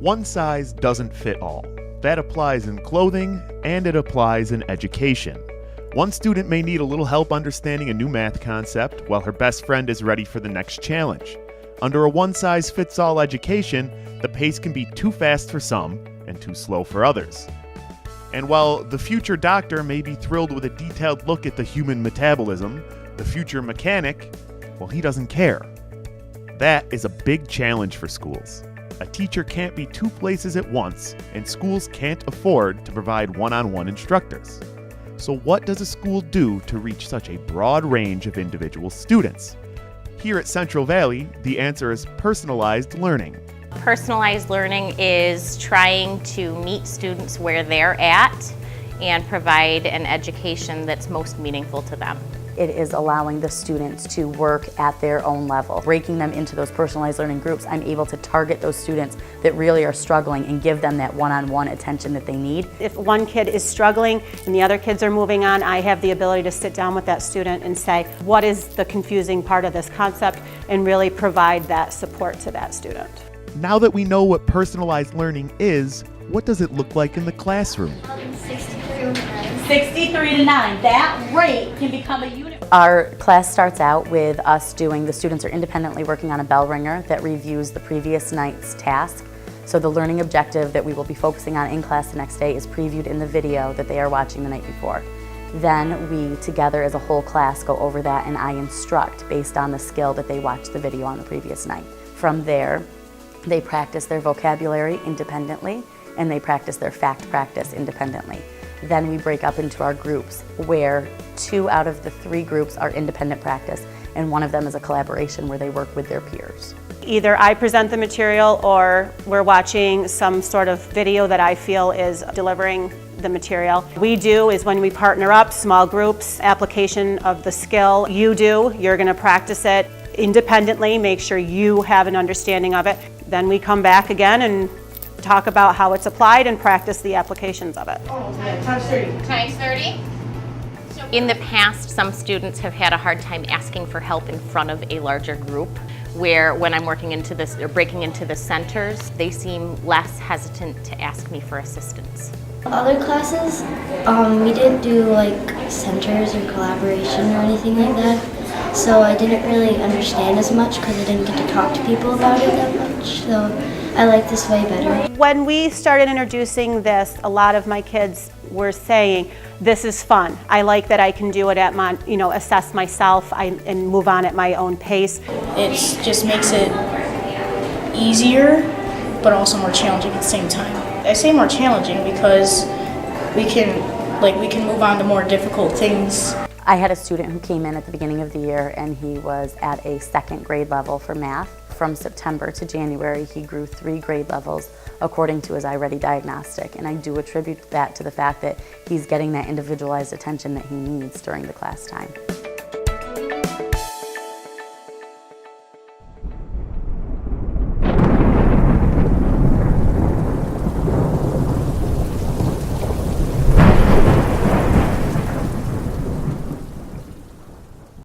One size doesn't fit all. That applies in clothing and it applies in education. One student may need a little help understanding a new math concept while her best friend is ready for the next challenge. Under a one-size-fits-all education, the pace can be too fast for some and too slow for others. And while the future doctor may be thrilled with a detailed look at the human metabolism, the future mechanic, well, he doesn't care. That is a big challenge for schools. A teacher can't be two places at once, and schools can't afford to provide one-on-one instructors. So what does a school do to reach such a broad range of individual students? Here at Central Valley, the answer is personalized learning. Personalized learning is trying to meet students where they're at and provide an education that's most meaningful to them. It is allowing the students to work at their own level. Breaking them into those personalized learning groups, I'm able to target those students that really are struggling and give them that one-on-one attention that they need. If one kid is struggling and the other kids are moving on, I have the ability to sit down with that student and say, what is the confusing part of this concept, and really provide that support to that student. Now that we know what personalized learning is, what does it look like in the classroom? 63 to 9, that rate can become a unit. Our class starts out with the students are independently working on a bell ringer that reviews the previous night's task. So the learning objective that we will be focusing on in class the next day is previewed in the video that they are watching the night before. Then we together as a whole class go over that, and I instruct based on the skill that they watched the video on the previous night. From there, they practice their vocabulary independently and they practice their fact practice independently. Then we break up into our groups where 2 out of the 3 groups are independent practice and one of them is a collaboration where they work with their peers. Either I present the material or we're watching some sort of video that I feel is delivering the material. We do is when we partner up, small groups, application of the skill. You're going to practice it independently, make sure you have an understanding of it. Then we come back again and talk about how it's applied and practice the applications of it. Times 30. Times 30? In the past, some students have had a hard time asking for help in front of a larger group, where when I'm working into this or breaking into the centers, they seem less hesitant to ask me for assistance. Other classes, we didn't do like centers or collaboration or anything like that, so I didn't really understand as much because I didn't get to talk to people about it that much. So I like this way better. When we started introducing this, a lot of my kids were saying, this is fun. I like that I can do it at my, assess myself and move on at my own pace. It just makes it easier, but also more challenging at the same time. I say more challenging because we can move on to more difficult things. I had a student who came in at the beginning of the year and he was at a 2nd grade level for math. From September to January, he grew 3 grade levels according to his iReady diagnostic, and I do attribute that to the fact that he's getting that individualized attention that he needs during the class time.